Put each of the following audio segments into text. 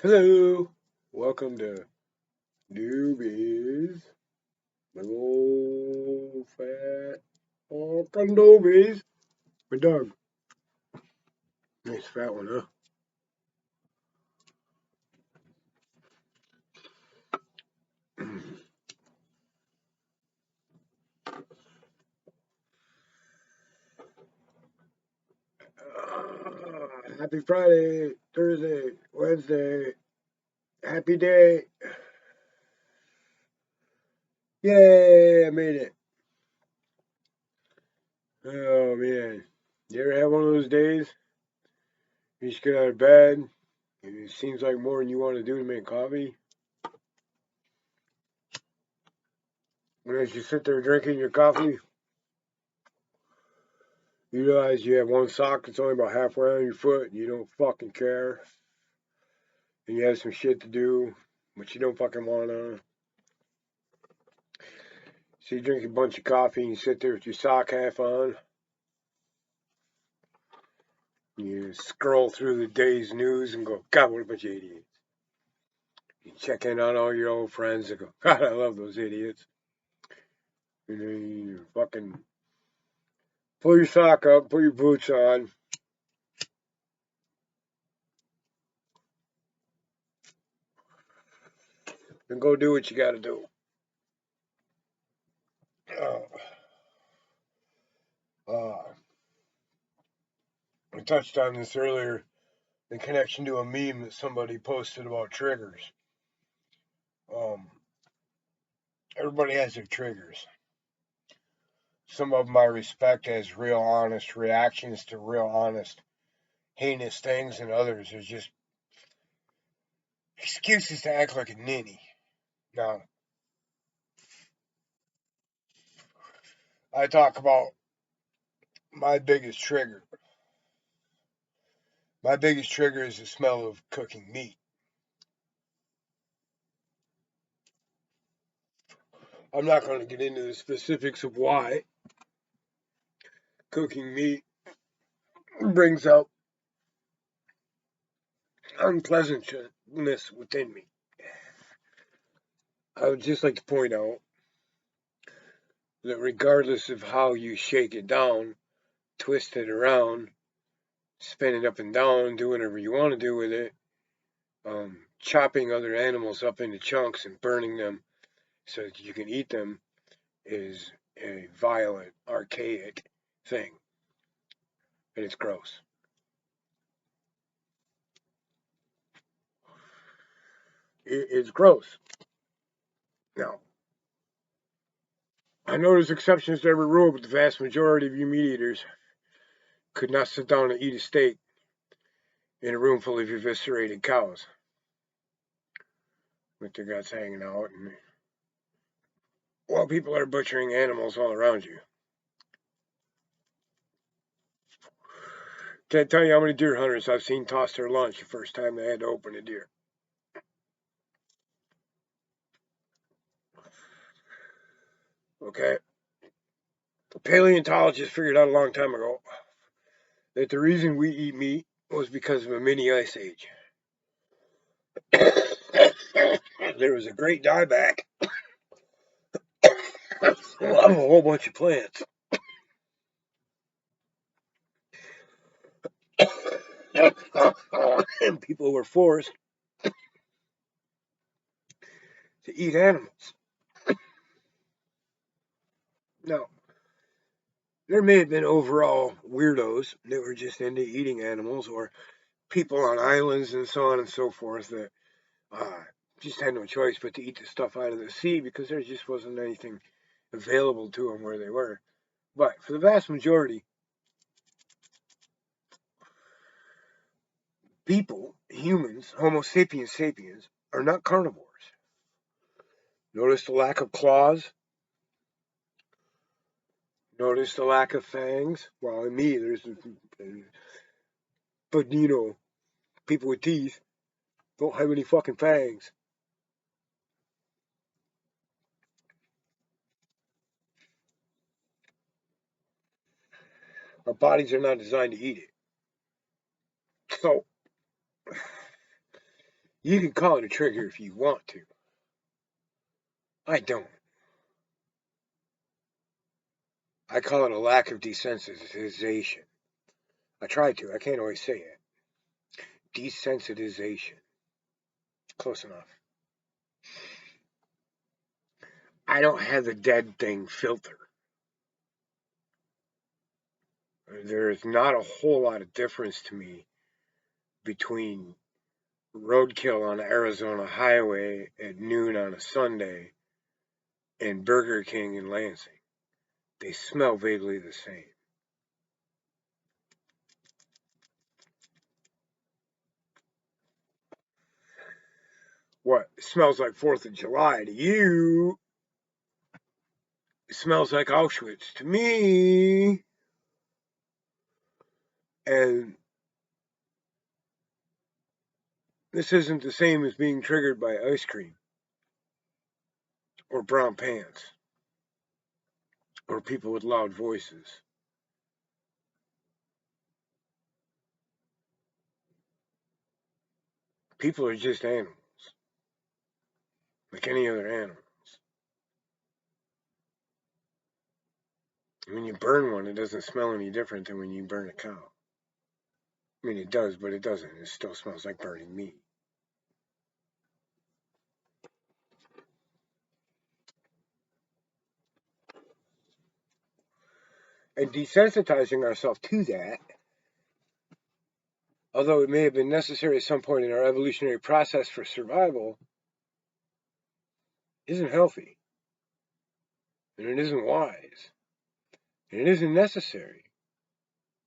Hello, welcome to Doobies, big old fat fucking Doobies. My dog, nice fat one, huh? Happy Friday, Thursday, Wednesday, happy day. Yay, I made it. Oh man, you ever have one of those days? You just get out of bed, and it seems like more than you want to do to make coffee. And as you sit there drinking your coffee, you realize you have one sock that's only about halfway on your foot, and you don't fucking care. And you have some shit to do, but you don't fucking wanna. So you drink a bunch of coffee and you sit there with your sock half on. You scroll through the day's news and go, God, what a bunch of idiots. You check in on all your old friends and go, God, I love those idiots. And then you fucking pull your sock up, put your boots on, and go do what you gotta do. Uh, uh, I touched on this earlier in connection to a meme that somebody posted about triggers. Um, Everybody has their triggers. Some of them I respect as real honest reactions to real honest heinous things, and others are just excuses to act like a ninny. Now, I talk about my biggest trigger. My biggest trigger is the smell of cooking meat. I'm not going to get into the specifics of why cooking meat brings out unpleasantness within me. I would just like to point out that regardless of how you shake it down, twist it around, spin it up and down, do whatever you want to do with it, chopping other animals up into chunks and burning them so that you can eat them is a violent, archaic thing, and it's gross. It's gross. Now, I know there's exceptions to every rule, but the vast majority of you meat eaters could not sit down and eat a steak in a room full of eviscerated cows with their guts hanging out, and while people are butchering animals all around you. Can't tell you how many deer hunters I've seen toss their lunch the first time they had to open a deer. Okay? Paleontologists figured out a long time ago that the reason we eat meat was because of a mini ice age. There was a great dieback of a whole bunch of plants. And people were forced to eat animals. Now, there may have been overall weirdos that were just into eating animals, or people on islands and so on and so forth that uh, just had no choice but to eat the stuff out of the sea because there just wasn't anything available to them where they were. But for the vast majority, people, humans, Homo sapiens sapiens, are not carnivores. Notice the lack of claws. Notice the lack of fangs. Well, in me, but people with teeth don't have any fucking fangs. Our bodies are not designed to eat it. So, You can call it a trigger if you want to. I don't. I call it a lack of desensitization. I try to. I can't always say it. Desensitization. Close enough. I don't have the dead thing filter. There's not a whole lot of difference to me between roadkill on the Arizona highway at noon on a Sunday and Burger King in Lansing. They smell vaguely the same. What smells like 4th of July to you smells like Auschwitz to me. And this isn't the same as being triggered by ice cream or brown pants or people with loud voices. People are just animals, like any other animals. When you burn one, it doesn't smell any different than when you burn a cow. I mean, it does, but it doesn't. It still smells like burning meat. And desensitizing ourselves to that, although it may have been necessary at some point in our evolutionary process for survival, isn't healthy. And it isn't wise. And it isn't necessary.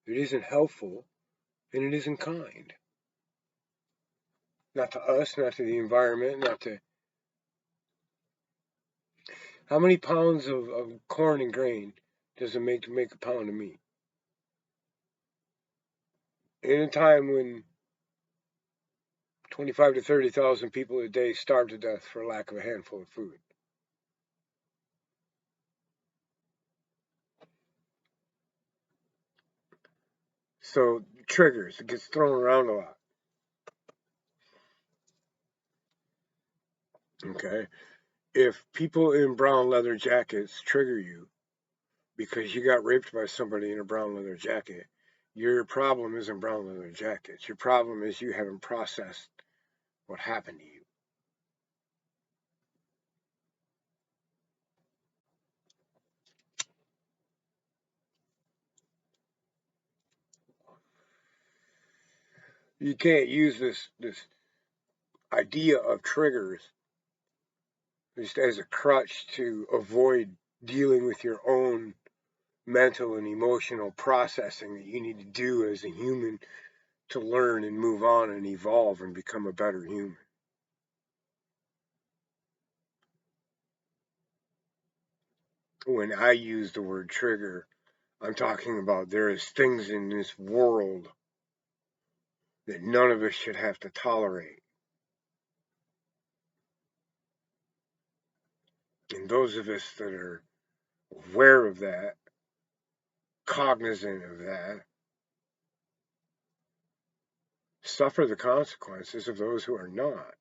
It isn't helpful. And it isn't kind. Not to us, not to the environment, not to... How many pounds of corn and grain does it make to make a pound of meat? In a time when 25 to 30,000 people a day starve to death for lack of a handful of food. So, triggers, it gets thrown around a lot. Okay? If people in brown leather jackets trigger you because you got raped by somebody in a brown leather jacket, your problem isn't brown leather jackets. Your problem is you haven't processed what happened to you. You can't use this idea of triggers just as a crutch to avoid dealing with your own mental and emotional processing that you need to do as a human to learn and move on and evolve and become a better human. When I use the word trigger, I'm talking about there is things in this world that none of us should have to tolerate. And those of us that are aware of that, cognizant of that, suffer the consequences of those who are not.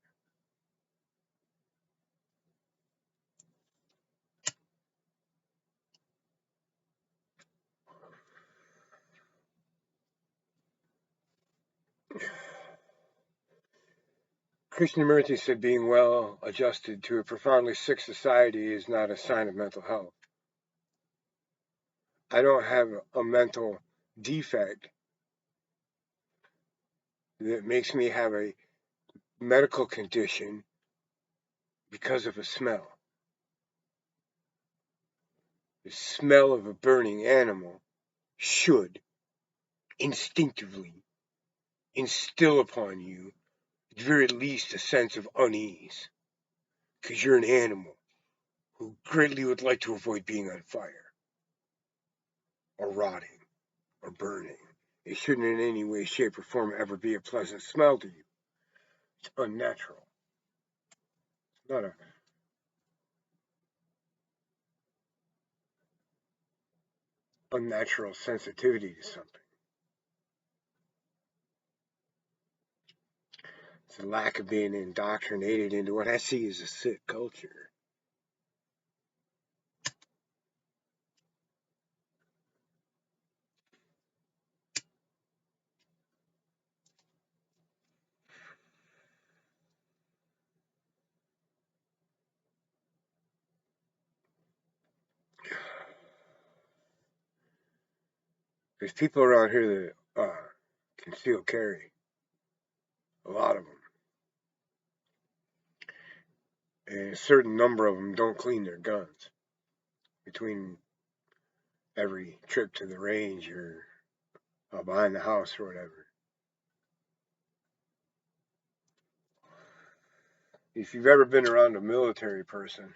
Krishnamurti said being well adjusted to a profoundly sick society is not a sign of mental health. I don't have a mental defect that makes me have a medical condition because of a smell. The smell of a burning animal should instinctively instill upon you, at the very least, a sense of unease, because you're an animal who greatly would like to avoid being on fire, or rotting, or burning. It shouldn't in any way, shape, or form ever be a pleasant smell to you. It's unnatural. It's not a unnatural sensitivity to something. It's a lack of being indoctrinated into what I see as a sick culture. There's people around here that conceal carry, a lot of them, and a certain number of them don't clean their guns between every trip to the range or behind the house or whatever. If you've ever been around a military person,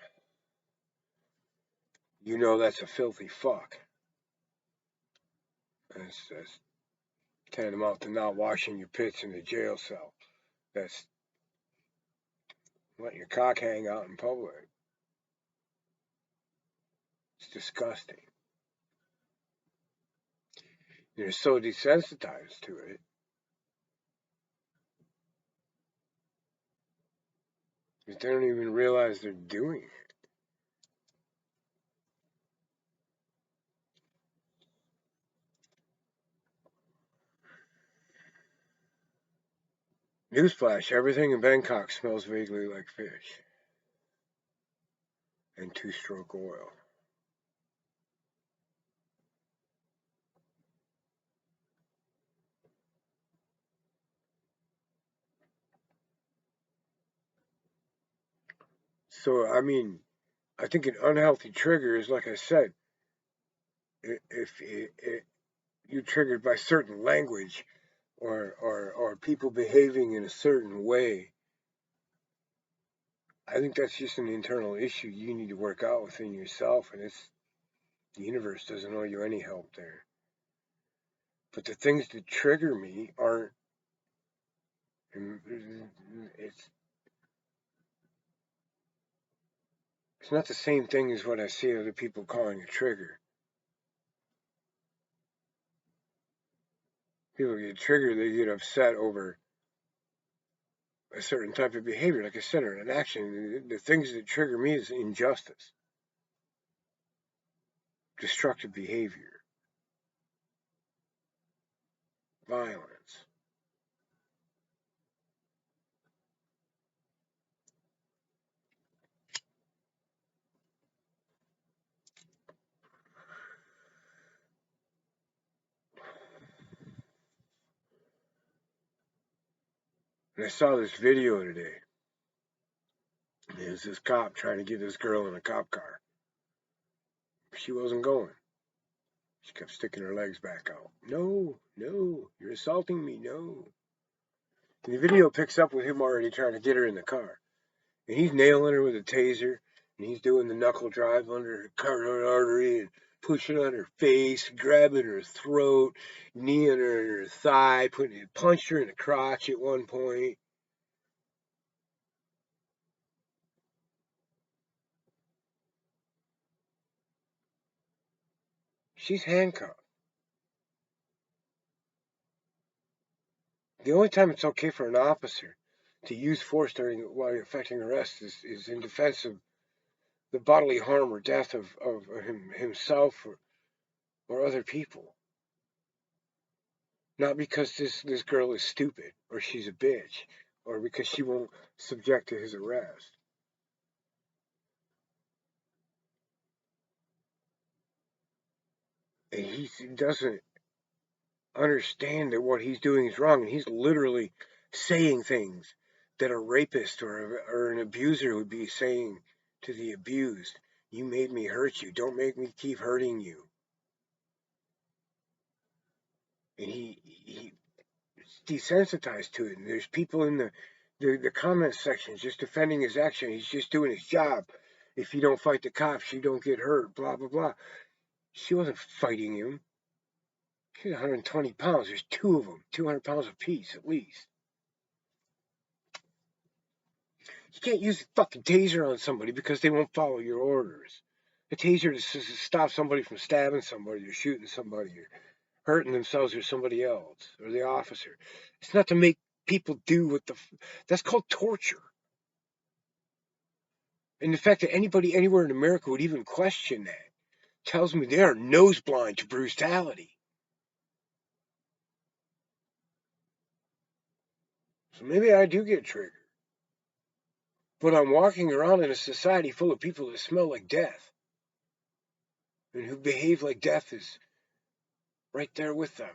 you know that's a filthy fuck. That's tantamount to not washing your pits in the jail cell. That's letting your cock hang out in public. It's disgusting. They're so desensitized to it. That they don't even realize they're doing it. Newsflash, everything in Bangkok smells vaguely like fish and two-stroke oil. So, I mean, I think an unhealthy trigger is, like I said, if you're triggered by certain language or people behaving in a certain way, I think that's just an internal issue you need to work out within yourself, and the universe doesn't owe you any help there. But the things that trigger me aren't. It's it's not the same thing as what I see other people calling a trigger. People get triggered, they get upset over a certain type of behavior, like I said, or an action. The things that trigger me is injustice, destructive behavior, violence. And I saw this video today. There's this cop trying to get this girl in a cop car. She wasn't going. She kept sticking her legs back out. No, no, you're assaulting me, no. And the video picks up with him already trying to get her in the car. And he's nailing her with a taser, and he's doing the knuckle drive under her carotid artery and pushing on her face, grabbing her throat, kneeing her in her thigh, punched her in the crotch at one point. She's handcuffed. The only time it's okay for an officer to use force while effecting arrest is in defense of the bodily harm or death of himself or other people. Not because this girl is stupid or she's a bitch or because she won't subject to his arrest. And he doesn't understand that what he's doing is wrong, and he's literally saying things that a rapist or an abuser would be saying to the abused. You made me hurt you. Don't make me keep hurting you. And he's desensitized to it. And there's people in the comment section just defending his action. He's just doing his job. If you don't fight the cops, you don't get hurt. Blah blah blah. She wasn't fighting him. She's 120 pounds. There's two of them, 200 pounds apiece at least. You can't use a fucking taser on somebody because they won't follow your orders. A taser is to stop somebody from stabbing somebody or shooting somebody or hurting themselves or somebody else or the officer. It's not to make people do that's called torture. And the fact that anybody anywhere in America would even question that tells me they are nose blind to brutality. So maybe I do get triggered. But I'm walking around in a society full of people that smell like death and who behave like death is right there with them.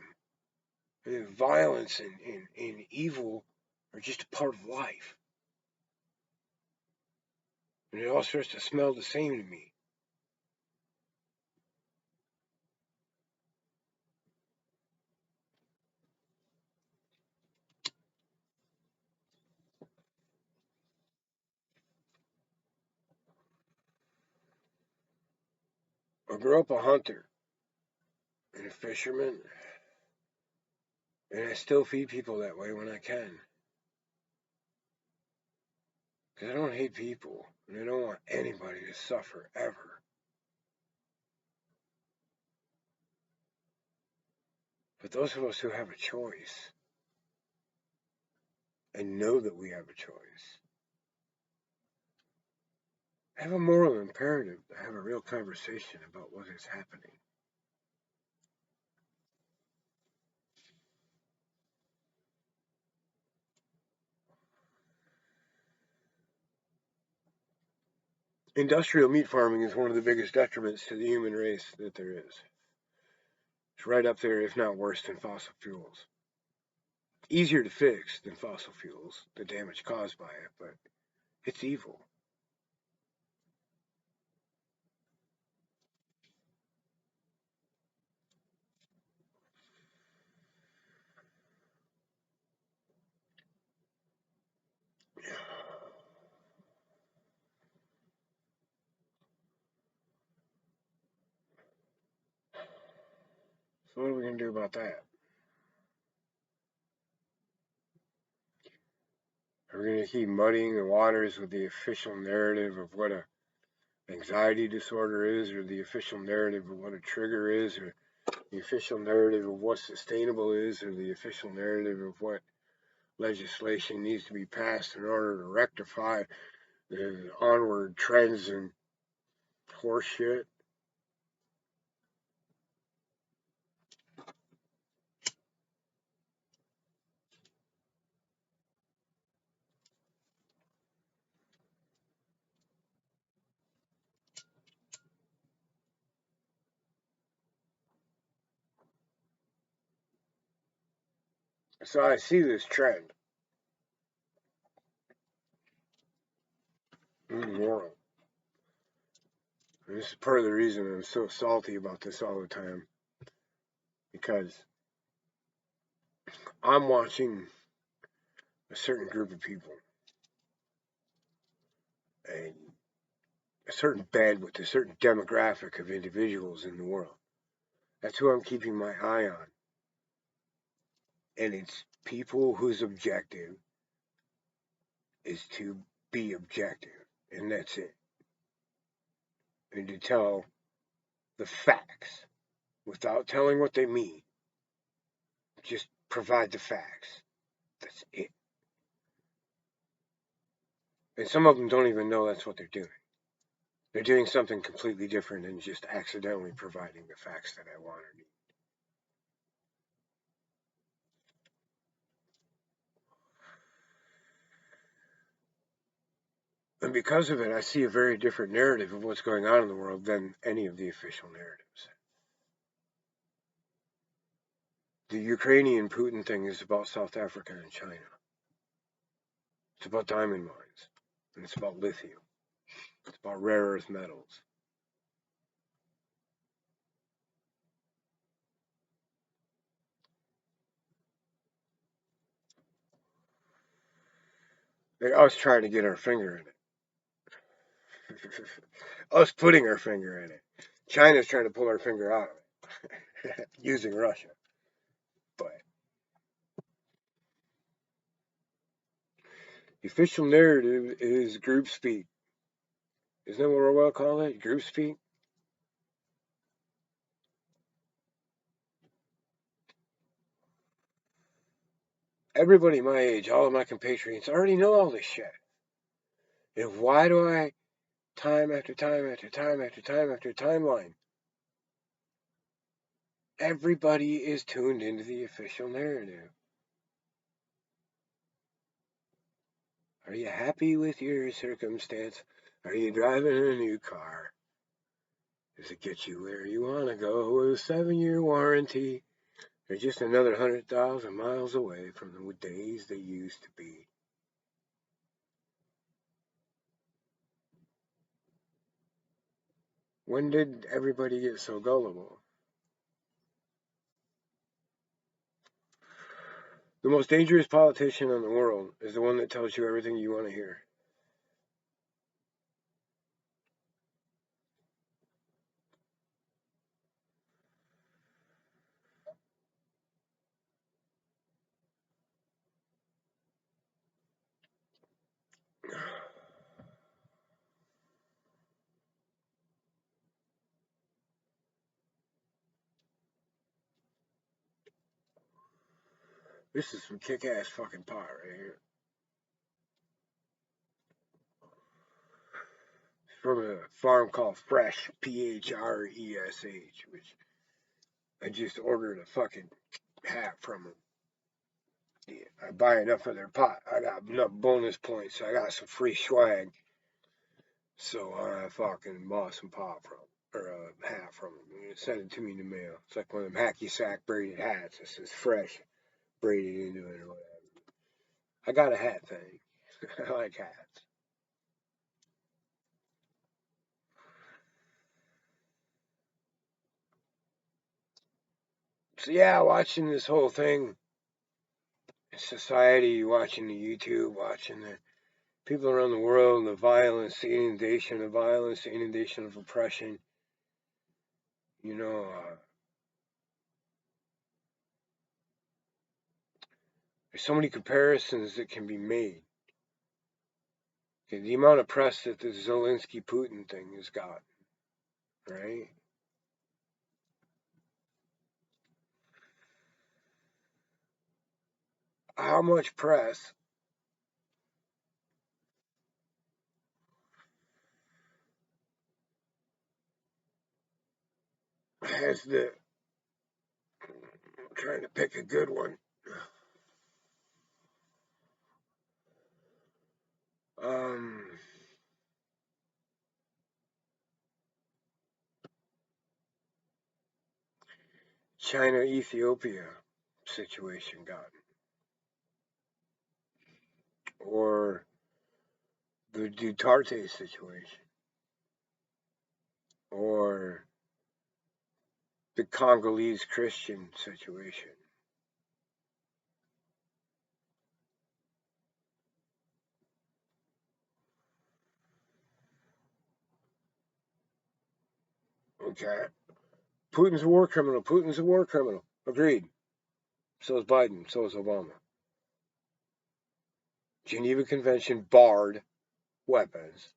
And violence and evil are just a part of life. And it all starts to smell the same to me. I grew up a hunter and a fisherman, and I still feed people that way when I can. Because I don't hate people, and I don't want anybody to suffer ever. But those of us who have a choice, and know that we have a choice, have a moral imperative to have a real conversation about what is happening. Industrial meat farming is one of the biggest detriments to the human race that there is. It's right up there, if not worse, than fossil fuels. Easier to fix than fossil fuels, the damage caused by it, but it's evil. So what are we going to do about that? Are we going to keep muddying the waters with the official narrative of what a anxiety disorder is, or the official narrative of what a trigger is, or the official narrative of what sustainable is, or the official narrative of what legislation needs to be passed in order to rectify the onward trends and horseshit? So I see this trend in the world. And this is part of the reason I'm so salty about this all the time. Because I'm watching a certain group of people and a certain bandwidth, a certain demographic of individuals in the world. That's who I'm keeping my eye on. And it's people whose objective is to be objective. And that's it. And to tell the facts without telling what they mean. Just provide the facts. That's it. And some of them don't even know that's what they're doing. They're doing something completely different than just accidentally providing the facts that I want or need. And because of it, I see a very different narrative of what's going on in the world than any of the official narratives. The Ukrainian Putin thing is about South Africa and China. It's about diamond mines. And it's about lithium. It's about rare earth metals. Like us trying to get our finger in it. Us putting our finger in it. China's trying to pull our finger out of it. Using Russia. But the official narrative is group speak. Isn't that what Orwell called it? Group speak? Everybody my age, all of my compatriots, already know all this shit. And why do I, time after time after time after time after timeline, everybody is tuned into the official narrative. Are you happy with your circumstance? Are you driving a new car? Does it get you where you want to go with a 7-year warranty? Or just another 100,000 miles away from the days they used to be? When did everybody get so gullible? The most dangerous politician in the world is the one that tells you everything you want to hear. This is some kick-ass fucking pot right here. It's from a farm called Fresh, P-H-R-E-S-H, which I just ordered a fucking hat from them. Yeah, I buy enough of their pot. I got enough bonus points, so I got some free swag. So I fucking bought some pot from, or a hat from them. Sent it to me in the mail. It's like one of them hacky sack braided hats. It says Fresh braided into it or whatever. I got a hat thing. I like hats. So yeah, watching this whole thing, society, watching the YouTube, watching the people around the world, the violence, the inundation of violence, the inundation of oppression. You know, there's so many comparisons that can be made. Okay, the amount of press that the Zelensky Putin thing has got, right? How much press has the, I'm trying to pick a good one. Um, China Ethiopia situation gotten, or the Duterte situation, or the Congolese Christian situation. Okay. Putin's a war criminal. Putin's a war criminal. Agreed. So is Biden. So is Obama. Geneva Convention barred weapons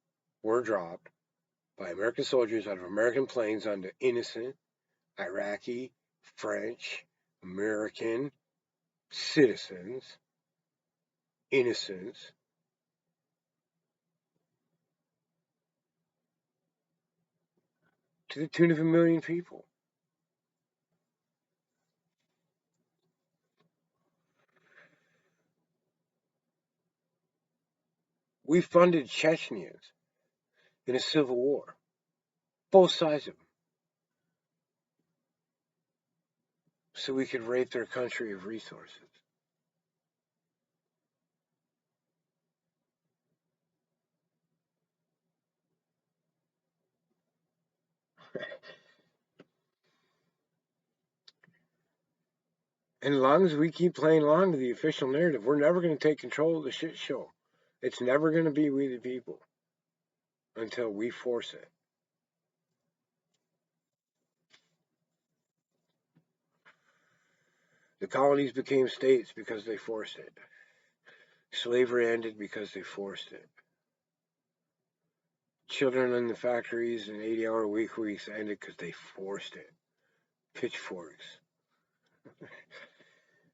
were dropped by American soldiers out of American planes onto innocent Iraqi, French, American citizens, innocents, to the tune of 1 million people. We funded Chechens in a civil war, both sides of them, so we could rape their country of resources. And as long as we keep playing along to the official narrative, we're never going to take control of the shit show. It's never going to be we the people until we force it. The colonies became states because they forced it. Slavery ended because they forced it. Children in the factories and 80-hour weeks ended because they forced it. Pitchforks.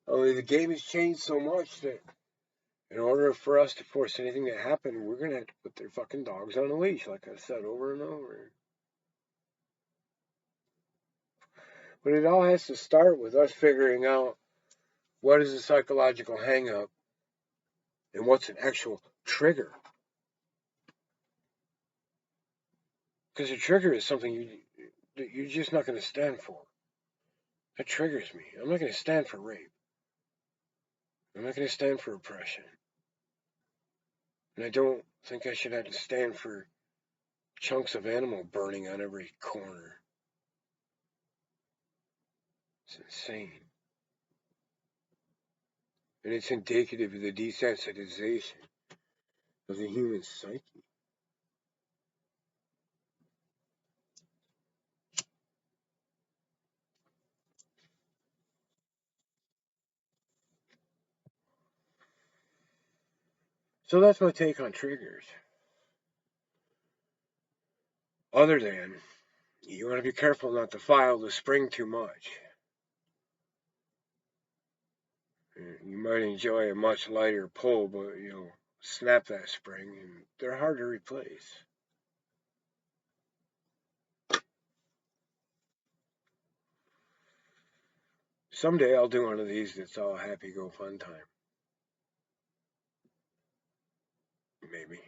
Only the game has changed so much that in order for us to force anything to happen, we're gonna have to put their fucking dogs on a leash, like I said over and over. But it all has to start with us figuring out what is a psychological hangup and what's an actual trigger. Because a trigger is something you're just not going to stand for. That triggers me. I'm not going to stand for rape. I'm not going to stand for oppression. And I don't think I should have to stand for chunks of animal burning on every corner. It's insane. And it's indicative of the desensitization of the human psyche. So that's my take on triggers. Other than, you want to be careful not to file the spring too much. You might enjoy a much lighter pull, but you'll snap that spring, and they're hard to replace. Someday I'll do one of these that's all happy go fun time. Maybe.